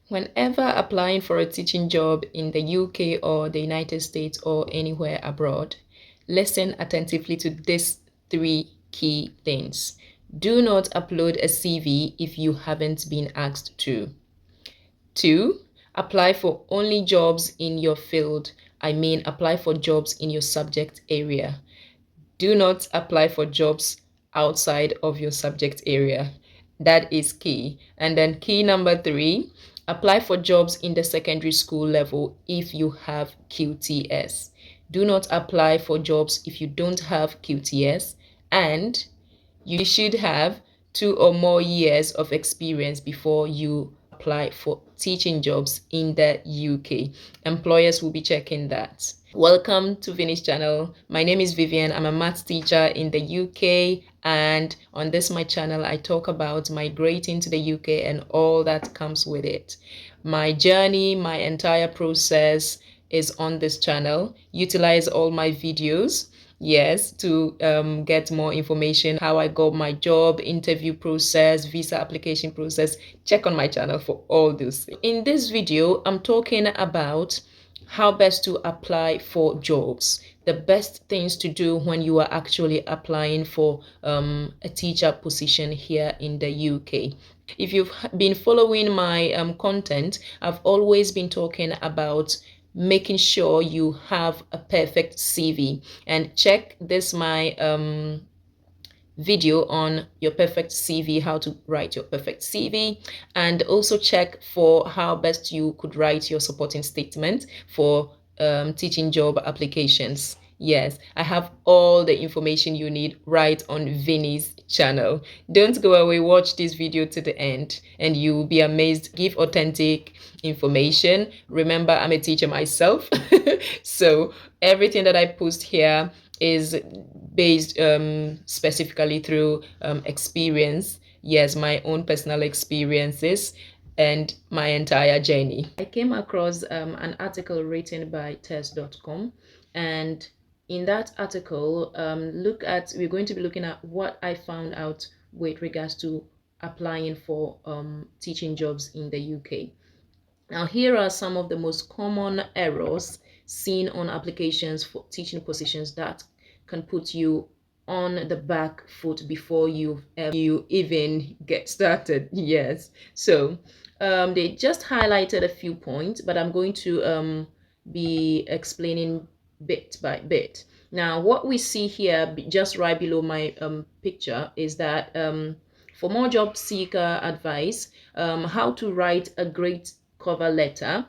Whenever applying for a teaching job in the UK or the United States or anywhere abroad, listen attentively to these three key things. Do not upload a CV if you haven't been asked to. 2. Apply for only jobs in your field. I mean, apply for jobs in your subject area. Do not apply for jobs outside of your subject area. That is key. And then key number 3, apply for jobs in the secondary school level if you have QTS. Do not apply for jobs if you don't have QTS, and you should have 2 or more years of experience before you apply for teaching jobs in the UK. Employers will be checking that. Welcome to Vinnie's channel. My name is Vivian. I'm a maths teacher in the UK, and on this my channel I talk about migrating to the UK and all that comes with it. My journey, my entire process is on this channel. Utilize all my videos, yes, to get more information, how I got my job, interview process, visa application process. Check on my channel for all those things. In this video, I'm talking about how best to apply for jobs, the best things to do when you are actually applying for a teacher position here in the UK. If you've been following my content, I've always been talking about making sure you have a perfect CV, and check this my video on your perfect CV, how to write your perfect CV, and also check for how best you could write your supporting statement for teaching job applications. Yes, I have all the information you need right on Vinnie's channel. Don't go away, watch this video to the end and you'll be amazed. Give authentic information. Remember, I'm a teacher myself. So everything that I post here is based specifically through experience. Yes, my own personal experiences and my entire journey. I came across an article written by test.com, and in that article, we're going to be looking at what I found out with regards to applying for teaching jobs in the UK. Now, here are some of the most common errors seen on applications for teaching positions that can put you on the back foot before you even get started. Yes. So they just highlighted a few points, but I'm going to be explaining bit by bit. Now, what we see here, just right below my picture, is that for more job seeker advice, how to write a great cover letter.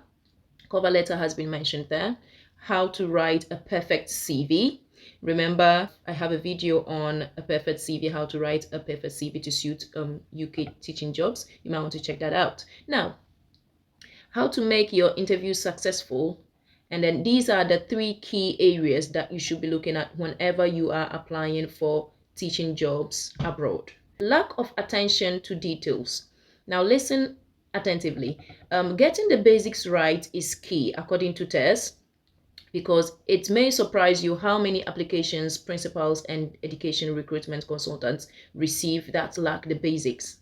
Cover letter has been mentioned there. How to write a perfect CV. Remember, I have a video on a perfect CV, how to write a perfect CV to suit UK teaching jobs. You might want to check that out. Now, how to make your interview successful. And then these are the 3 key areas that you should be looking at whenever you are applying for teaching jobs abroad. Lack of attention to details. Now listen attentively. Getting the basics right is key according to Tess, because it may surprise you how many applications principals and education recruitment consultants receive that lack the basics.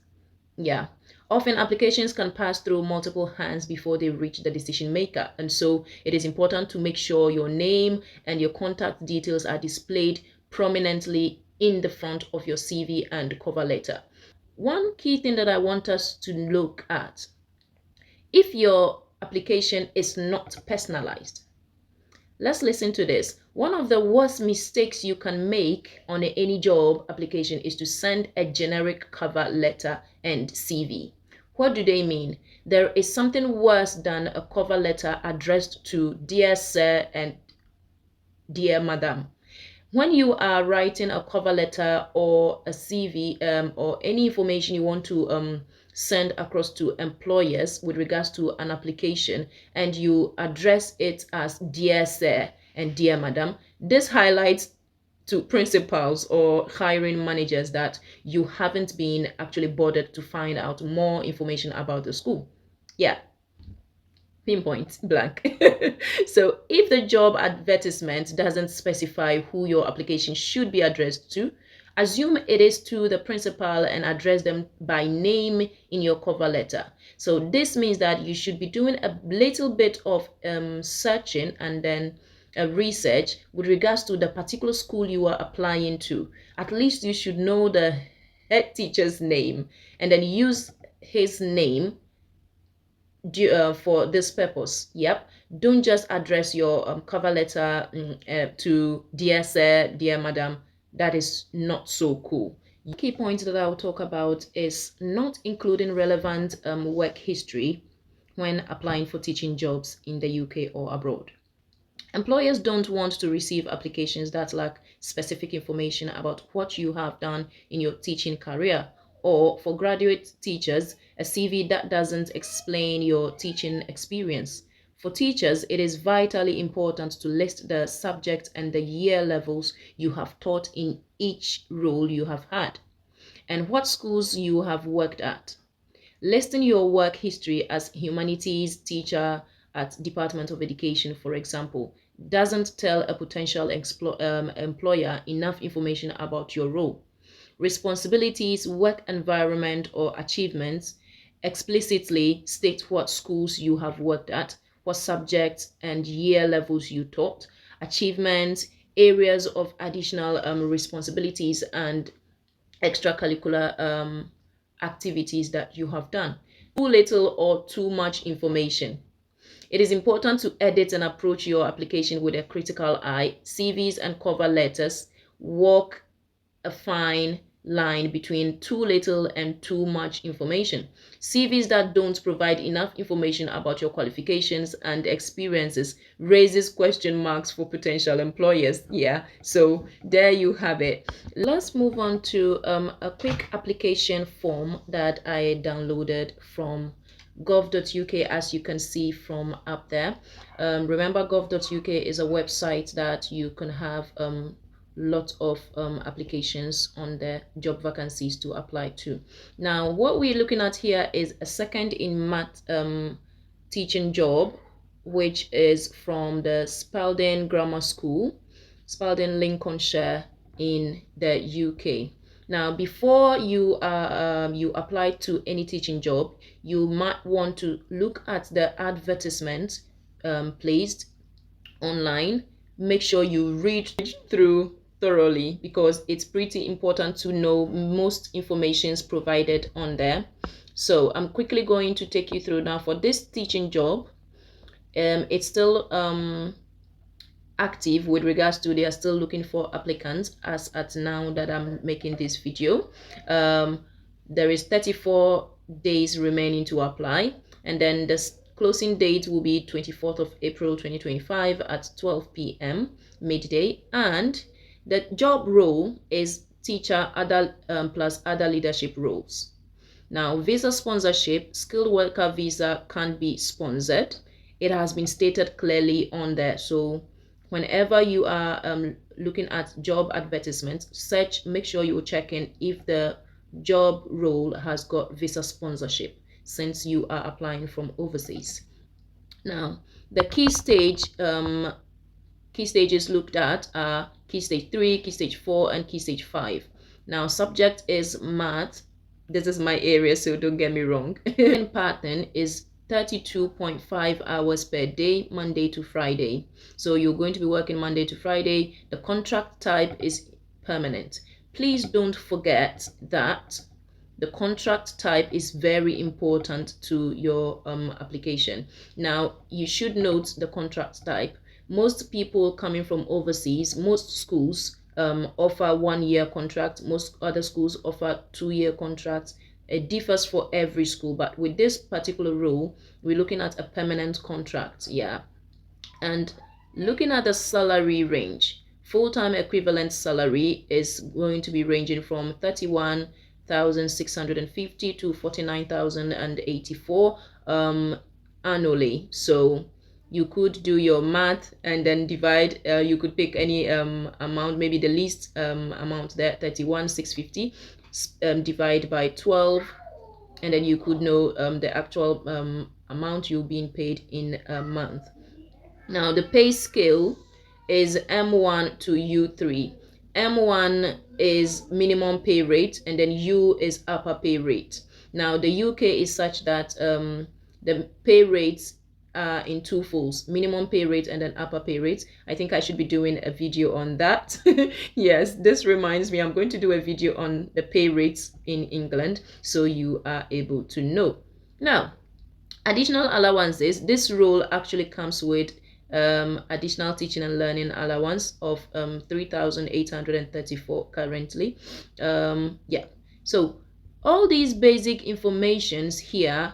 Yeah. Often applications can pass through multiple hands before they reach the decision maker. And so it is important to make sure your name and your contact details are displayed prominently in the front of your CV and cover letter. One key thing that I want us to look at: if your application is not personalized. Let's listen to this. One of the worst mistakes you can make on any job application is to send a generic cover letter and CV. What do they mean? There is something worse than a cover letter addressed to Dear Sir and Dear Madam. When you are writing a cover letter or a CV or any information you want to send across to employers with regards to an application, and you address it as Dear Sir and Dear Madam, this highlights to principals or hiring managers that you haven't been actually bothered to find out more information about the school. Yeah, pinpoint blank. So if the job advertisement doesn't specify who your application should be addressed to, Assume it is to the principal and address them by name in your cover letter. So this means that you should be doing a little bit of searching and then research with regards to the particular school you are applying to. At least you should know the head teacher's name and then use his name for this purpose. Yep. Don't just address your cover letter to dear sir, dear madam. That is not so cool. Key point that I'll talk about is not including relevant work history when applying for teaching jobs in the UK or abroad. Employers don't want to receive applications that lack specific information about what you have done in your teaching career, or for graduate teachers, a CV that doesn't explain your teaching experience. For teachers, it is vitally important to list the subject and the year levels you have taught in each role you have had, and what schools you have worked at. Listing your work history as humanities teacher at Department of Education, for example, doesn't tell a potential employer enough information about your role. Responsibilities, work environment, or achievements explicitly state what schools you have worked at, what subjects and year levels you taught, achievements, areas of additional responsibilities, and extracurricular activities that you have done. Too little or too much information. It is important to edit and approach your application with a critical eye. CVs and cover letters walk a fine line between too little and too much information. CVs that don't provide enough information about your qualifications and experiences raises question marks for potential employers. Yeah, so there you have it. Let's move on to a quick application form that I downloaded from gov.uk, as you can see from up there. Remember, gov.uk is a website that you can have lot of applications on the job vacancies to apply to. Now, what we're looking at here is a second in math teaching job, which is from the Spalding Grammar School, Spalding, Lincolnshire, in the UK. Now, before you you apply to any teaching job, you might want to look at the advertisement placed online. Make sure you read through thoroughly, because it's pretty important to know most informations provided on there. So I'm quickly going to take you through now for this teaching job. It's still active with regards to they are still looking for applicants as at now that I'm making this video. There is 34 days remaining to apply, and then the closing date will be 24th of April 2025 at 12 p.m. midday, and the job role is teacher other plus other leadership roles. Now, visa sponsorship, skilled worker visa can be sponsored. It has been stated clearly on there. So whenever you are looking at job advertisements, make sure you check in if the job role has got visa sponsorship, since you are applying from overseas. Now, the key stages looked at are key stage 3, key stage 4, and key stage 5. Now, subject is math. This is my area, so don't get me wrong. Pattern is 32.5 hours per day, Monday to Friday. So you're going to be working Monday to Friday. The contract type is permanent. Please don't forget that the contract type is very important to your application. Now, you should note the contract type. Most people coming from overseas, most schools offer 1-year contract. Most other schools offer 2-year contracts. It differs for every school, but with this particular role, we're looking at a permanent contract. Yeah. And looking at the salary range, full-time equivalent salary is going to be ranging from 31,650 to 49,084 annually. So you could do your math and then divide. You could pick any amount, maybe the least amount there, 31,650, divide by 12, and then you could know the actual amount you're being paid in a month. Now, the pay scale is M1 to U3. M1 is minimum pay rate, and then U is upper pay rate. Now the UK is such that the pay rates are in two folds: minimum pay rate and then upper pay rate. I think I should be doing a video on that. Yes, this reminds me, I'm going to do a video on the pay rates in England so you are able to know. Now, additional allowances. This role actually comes with additional teaching and learning allowance of 3,834 currently. Yeah, so all these basic informations here,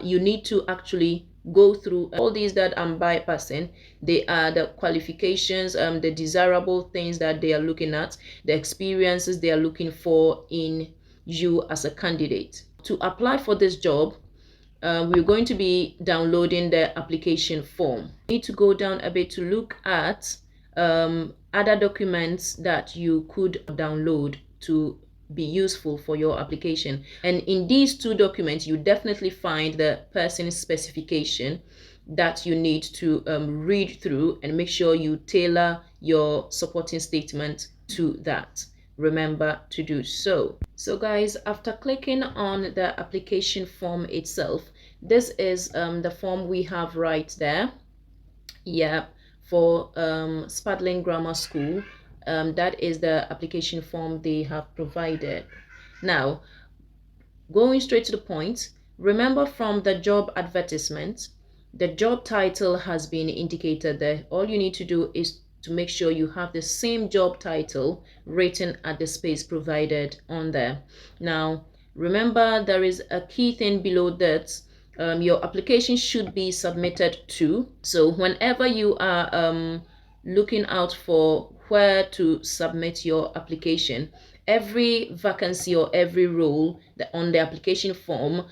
you need to actually go through. All these that I'm bypassing, they are the qualifications, the desirable things that they are looking at, the experiences they are looking for in you as a candidate. To apply for this job, we're going to be downloading the application form. You need to go down a bit to look at other documents that you could download to be useful for your application. And in these two documents, you definitely find the person specification that you need to read through and make sure you tailor your supporting statement to that. Remember to do so. So guys, after clicking on the application form itself, this is the form we have right there. Yeah, for Spadling Grammar School. That is the application form they have provided. Now, going straight to the point, remember from the job advertisement, the job title has been indicated there. All you need to do is to make sure you have the same job title written at the space provided on there. Now, remember there is a key thing below that. Your application should be submitted to. So whenever you are looking out for where to submit your application, every vacancy or every role on the application form,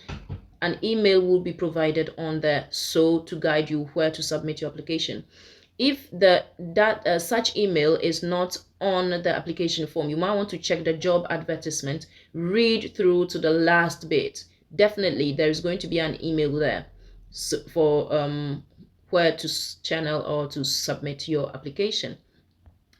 an email will be provided on there, so to guide you where to submit your application. If such email is not on the application form, you might want to check the job advertisement, read through to the last bit. Definitely there is going to be an email there for where to channel or to submit your application.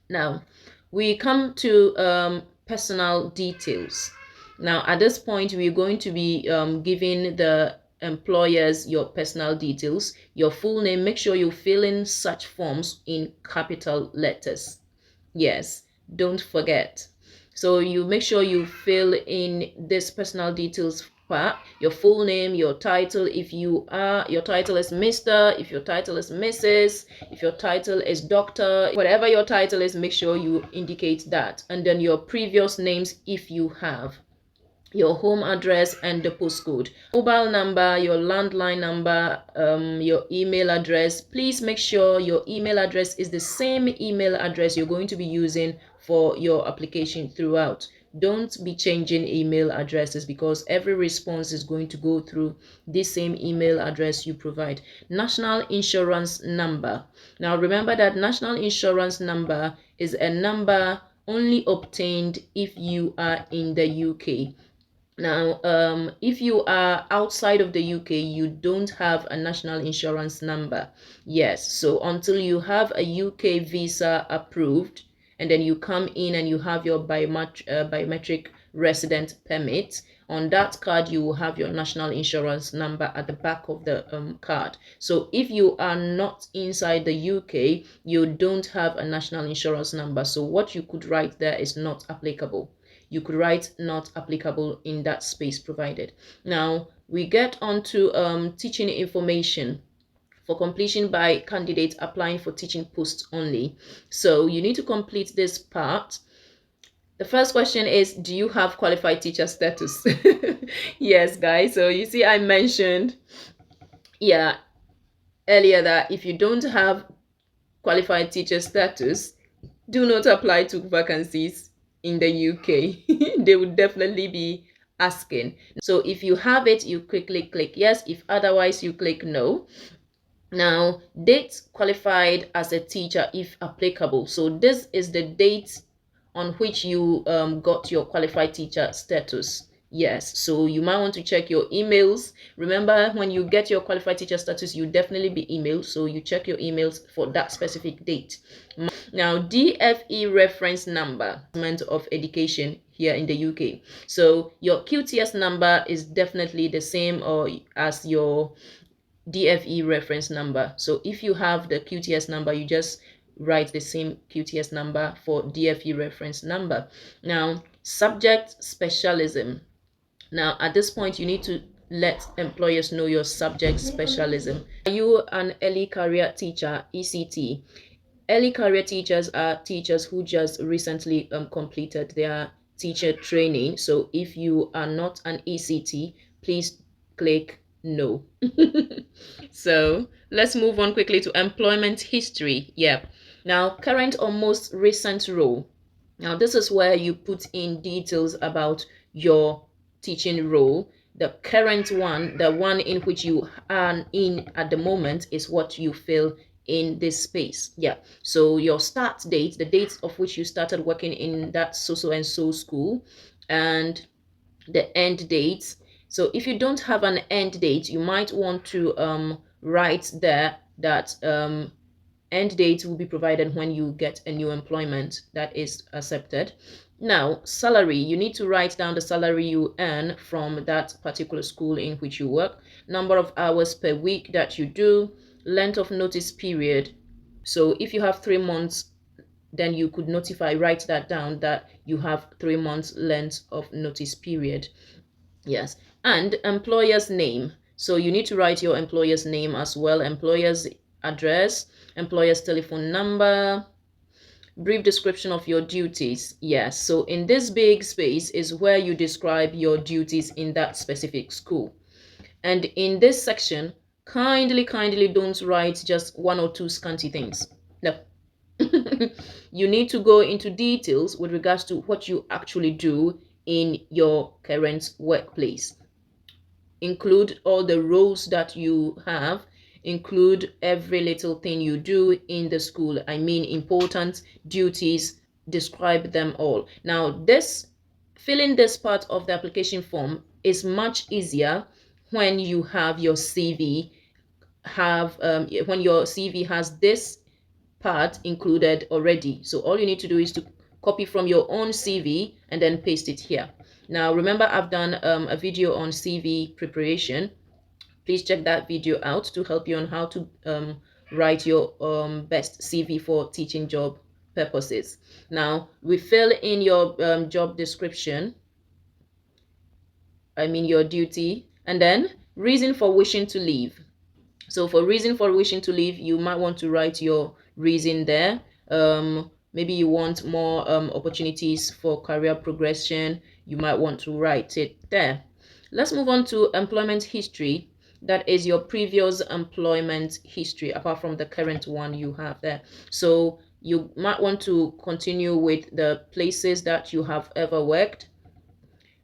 Now we come to personal details. Now at this point we're going to be giving the employers your personal details, your full name. Make sure you fill in such forms in capital letters. Yes, don't forget. So you make sure you fill in this personal details part, your full name, your title. If your title is Mr., if your title is Mrs., if your title is Doctor, whatever your title is, make sure you indicate that. And then your previous names if you have, your home address and the postcode, mobile number, your landline number, your email address. Please make sure your email address is the same email address you're going to be using for your application throughout. Don't be changing email addresses because every response is going to go through the same email address you provide. National insurance number. Now remember that national insurance number is a number only obtained if you are in the UK. Now, if you are outside of the UK, you don't have a national insurance number. Yes, so until you have a UK visa approved, and then you come in and you have your biometric resident permit, on that card you will have your national insurance number at the back of the card. So if you are not inside the UK, you don't have a national insurance number. So what you could write there is not applicable. You could write not applicable in that space provided. Now we get on to teaching information for completion by candidates applying for teaching posts only. So you need to complete this part. The first question is, do you have qualified teacher status? Yes, guys. So you see I mentioned earlier that if you don't have qualified teacher status, do not apply to vacancies in the UK. They would definitely be asking. So if you have it, you quickly click yes. If otherwise, you click no. Now, date qualified as a teacher if applicable. So this is the date on which you got your qualified teacher status. Yes, so you might want to check your emails. Remember, when you get your qualified teacher status, you definitely be emailed. So you check your emails for that specific date. Now, DFE reference number, Department of Education here in the UK. So your QTS number is definitely the same or as your DFE reference number. So if you have the QTS number, you just write the same QTS number for DFE reference number. Now, subject specialism. Now, at this point, you need to let employers know your subject specialism. Are you an early career teacher, ECT? Early career teachers are teachers who just recently completed their teacher training. So if you are not an ECT, please click no. So let's move on quickly to employment history. Yeah. Now, current or most recent role. Now, this is where you put in details about your teaching role. The current one, the one in which you are in at the moment, is what you fill in this space. Yeah. So your start date, the date of which you started working in that so and so school, and the end date. So if you don't have an end date, you might want to write there that end date will be provided when you get a new employment that is accepted. Now, salary, you need to write down the salary you earn from that particular school in which you work, number of hours per week that you do, length of notice period. So if you have 3 months, then you could write that down, that you have 3 months length of notice period. Yes. And employer's name. So you need to write your employer's name as well, employer's address, employer's telephone number, brief description of your duties. Yes. So in this big space is where you describe your duties in that specific school. And in this section, kindly don't write just one or two scanty things. No. You need to go into details with regards to what you actually do in your current workplace. Include all the roles that you have, include every little thing you do in the school. I mean, important duties, describe them all. Now, filling this part of the application form is much easier when you have your CV, when your CV has this part included already. So all you need to do is to copy from your own CV and then paste it here. Now, remember, I've done a video on CV preparation. Please check that video out to help you on how to write your best CV for teaching job purposes. Now, we fill in your job description, I mean your duty, and then reason for wishing to leave. So for reason for wishing to leave, you might want to write your reason there. Maybe you want more opportunities for career progression. You might want to write it there. Let's move on to employment history. That is your previous employment history, apart from the current one you have there. So you might want to continue with the places that you have ever worked.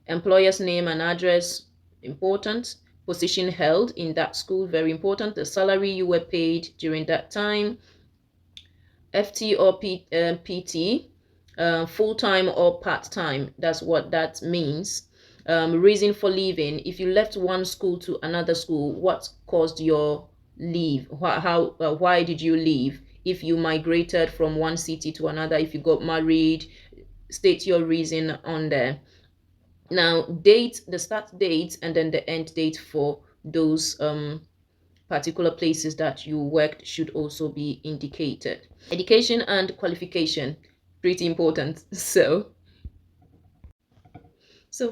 Employer's name and address, important. Position held in that school, very important. The salary you were paid during that time. FT or PT, full-time or part-time. That's what that means. Reason for leaving. If you left one school to another school, what caused your leave? Why did you leave? If you migrated from one city to another, if you got married, state your reason on there. Now, date, the start date, and then the end date for those particular places that you worked should also be indicated. Education and qualification, pretty important. So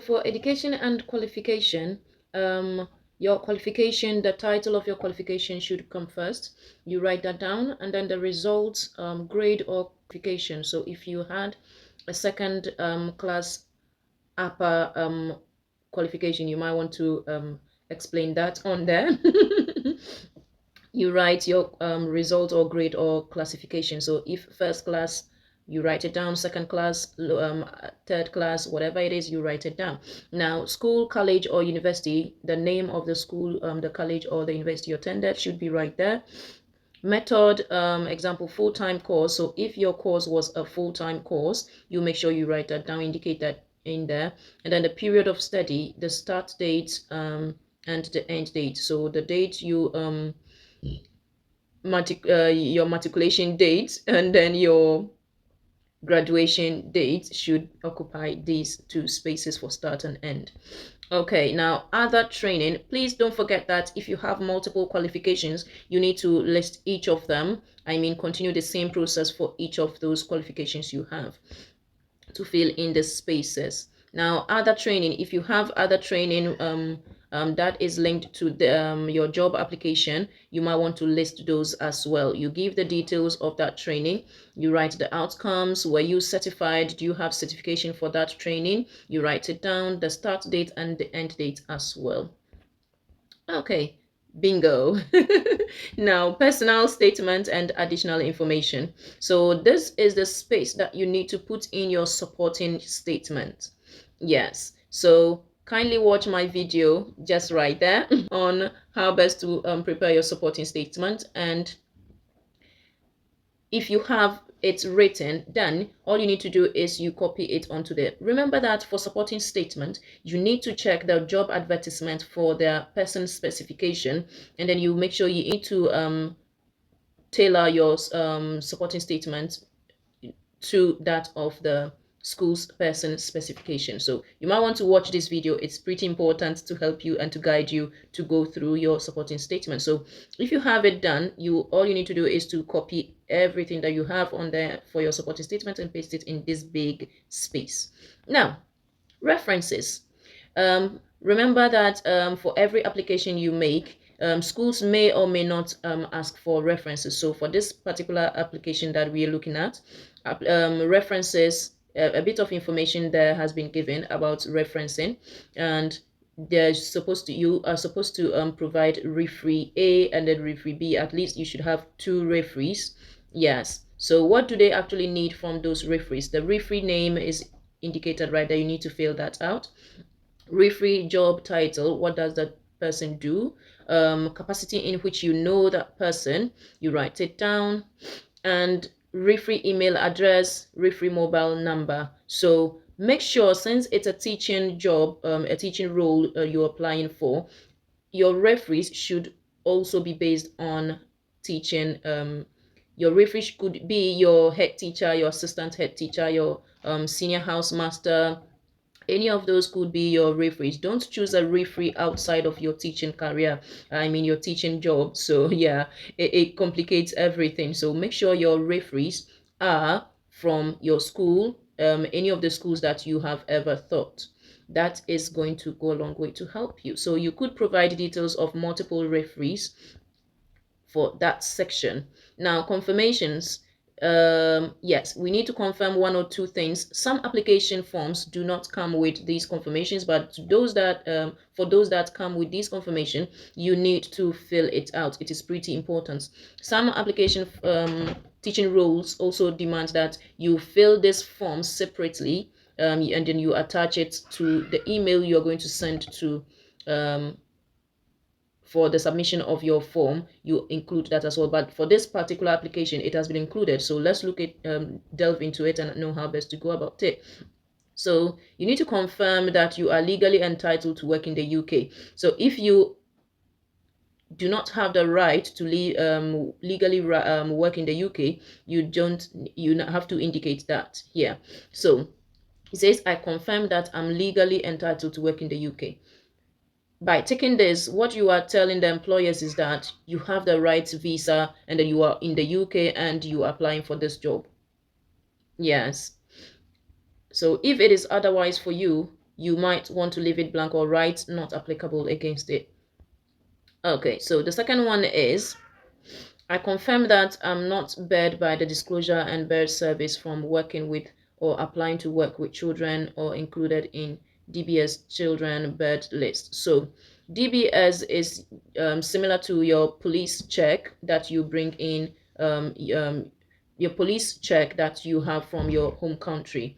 for education and qualification, your qualification, the title of your qualification should come first. You write that down, and then the results, grade or qualification. So if you had a second class upper qualification, you might want to explain that on there. You write your result or grade or classification. So if first class, you write it down. Second class, third class, whatever it is, you write it down. Now, school, college, or university, the name of the school, the college, or the university you attended should be right there. Method, example, full-time course. So if your course was a full-time course, you make sure you write that down, indicate that in there, and then the period of study, the start date, and the end date. So the date you your matriculation date and then your graduation date should occupy these two spaces for start and end. Okay, now other training, please don't forget that if you have multiple qualifications, you need to list each of them. I mean, continue the same process for each of those qualifications you have to fill in the spaces. Now, other training, if you have other training that is linked to your job application, you might want to list those as well. You give the details of that training. You write the outcomes. Were you certified? Do you have certification for that training? You write it down, the start date and the end date as well. Okay, bingo. Now, personal statement and additional information. So this is the space that you need to put in your supporting statement. Yes, so kindly watch my video just right there on how best to prepare your supporting statement. And if you have it written, then all you need to do is you copy it onto there. Remember that for supporting statement, you need to check the job advertisement for their person specification, and then you make sure you need to tailor your supporting statement to that of the school's person specification. So you might want to watch this video. It's pretty important to help you and to guide you to go through your supporting statement. So if you have it done, all you need to do is to copy everything that you have on there for your supporting statement and paste it in this big space. Now, references. Remember that for every application you make, schools may or may not ask for references. So for this particular application that we are looking at, references, a bit of information there has been given about referencing, and you are supposed to provide referee A and then referee B. At least you should have two referees. Yes. So what do they actually need from those referees? The referee name is indicated right there. You need to fill that out. Referee job title, what does that person do? Capacity in which you know that person, you write it down. And referee email address, referee mobile number. So make sure, since it's a teaching job, a teaching role you're applying for, your referees should also be based on teaching. Your referee could be your head teacher, your assistant head teacher, your senior house master. Any of those could be your referees. Don't choose a referee outside of your teaching career. I mean, your teaching job. So yeah, it complicates everything. So make sure your referees are from your school, any of the schools that you have ever taught. That is going to go a long way to help you. So you could provide details of multiple referees for that section. Now, confirmations. Yes, we need to confirm one or two things. Some application forms do not come with these confirmations, but those that for those that come with this confirmation, you need to fill it out. It is pretty important. Some application teaching rules also demand that you fill this form separately, and then you attach it to the email you're going to send to for the submission of your form. You include that as well. But for this particular application, it has been included. So let's look at delve into it and know how best to go about it. So you need to confirm that you are legally entitled to work in the UK. So if you do not have the right to legally work in the UK, you have to indicate that here. So it says, I confirm that I'm legally entitled to work in the UK. By taking this, what you are telling the employers is that you have the right visa and that you are in the UK and you are applying for this job. Yes. So if it is otherwise for you, you might want to leave it blank or write not applicable against it. Okay, so the second one is, I confirm that I'm not barred by the disclosure and barred service from working with or applying to work with children or included in DBS children barred list. So DBS is similar to your police check that you bring in, your police check that you have from your home country.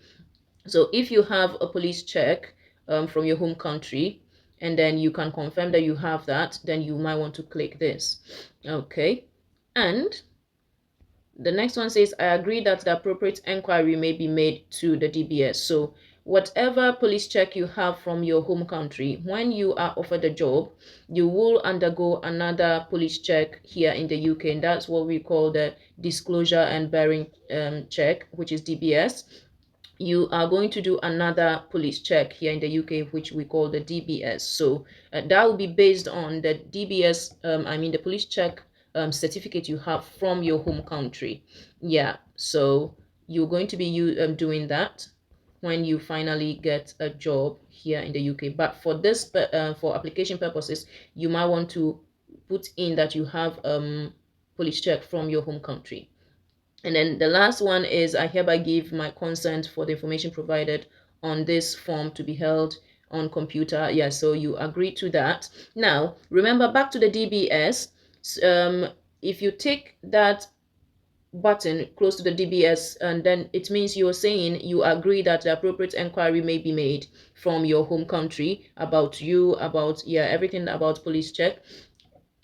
So if you have a police check from your home country, and then you can confirm that you have that, then you might want to click this. Okay. And the next one says, I agree that the appropriate inquiry may be made to the DBS. So whatever police check you have from your home country, when you are offered a job, you will undergo another police check here in the UK, and that's what we call the disclosure and bearing check, which is DBS. You are going to do another police check here in the UK, which we call the DBS. So that will be based on the DBS, the police check certificate you have from your home country. Yeah, so you're going to be doing that when you finally get a job here in the UK. But for this, for application purposes, you might want to put in that you have police check from your home country. And then the last one is, I hereby give my consent for the information provided on this form to be held on computer. Yeah, so you agree to that. Now, remember, back to the DBS, if you tick that button close to the DBS, and then it means you're saying you agree that the appropriate inquiry may be made from your home country about you, about, yeah, everything about police check.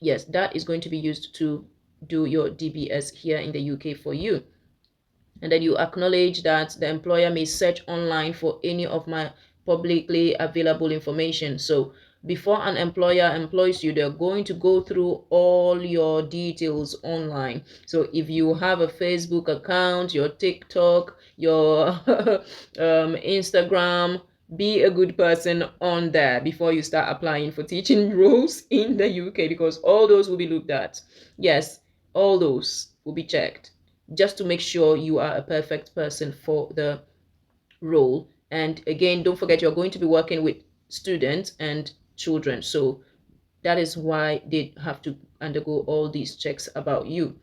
Yes, that is going to be used to do your DBS here in the UK for you. And then you acknowledge that the employer may search online for any of my publicly available information. So before an employer employs you, they're going to go through all your details online. So if you have a Facebook account, your TikTok, your Instagram, be a good person on there before you start applying for teaching roles in the UK, because all those will be looked at. Yes, all those will be checked just to make sure you are a perfect person for the role. And again, don't forget, you're going to be working with students and children. So that is why they have to undergo all these checks about you.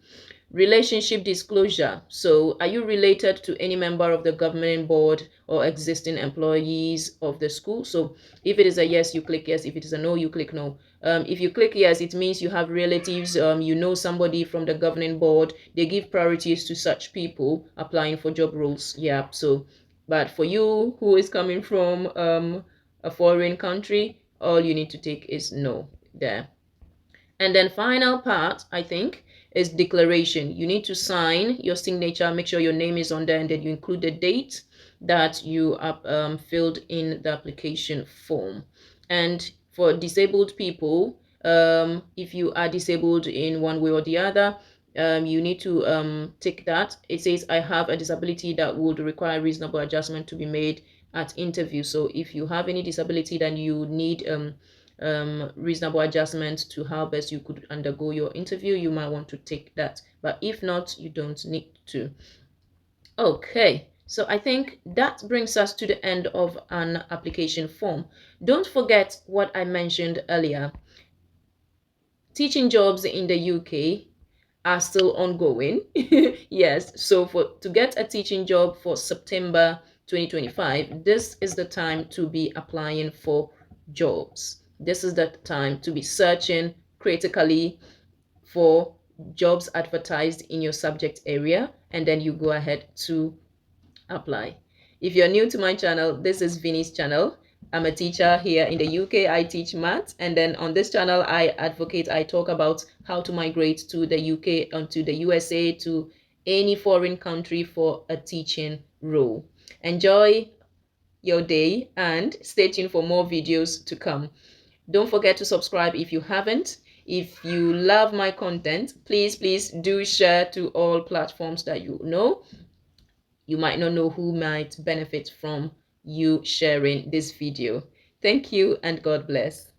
Relationship disclosure. So are you related to any member of the governing board or existing employees of the school? So if it is a yes, you click yes. If it is a no, you click no. If you click yes, it means you have relatives, you know somebody from the governing board. They give priorities to such people applying for job roles. Yeah, so, but for you who is coming from a foreign country, all you need to take is no there. And then final part, I think, is declaration. You need to sign your signature, make sure your name is on there, and then you include the date that you have filled in the application form. And for disabled people, if you are disabled in one way or the other, you need to tick that. It says, I have a disability that would require reasonable adjustment to be made at interview. So if you have any disability, then you need reasonable adjustment to how best you could undergo your interview, you might want to take that. But if not, you don't need to. Okay, so I think that brings us to the end of an application form. Don't forget what I mentioned earlier. Teaching jobs in the UK are still ongoing. Yes, so to get a teaching job for September 2025, this is the time to be applying for jobs. This is the time to be searching critically for jobs advertised in your subject area, and then you go ahead to apply. If you're new to my channel, this is Vinnie's channel. I'm a teacher here in the UK. I teach maths, and then on this channel I talk about how to migrate to the UK and to the USA, to any foreign country for a teaching role. Enjoy your day and stay tuned for more videos to come. Don't forget to subscribe if you haven't. If you love my content, please do share to all platforms that you know. You might not know who might benefit from you sharing this video. Thank you and God bless.